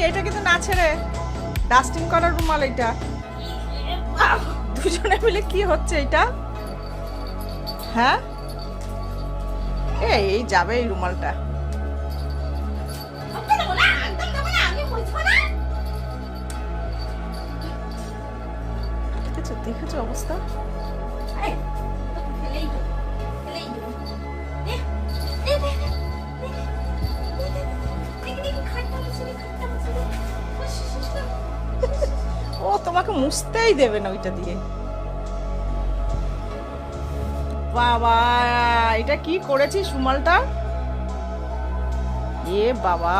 এটা কিন্তু না ছেড়ে ডাস্টিং করার রুমাল এটা। দুজনে মিলে কি হচ্ছে এটা? হ্যাঁ এই যাবে এই রুমালটা। দেখেছো দেখেছো অবস্থা? ও তোমাকে মুছতেই দেবে না ওইটা দিয়ে। বাবা এটা কি করেছিস রুমালটা? এ বাবা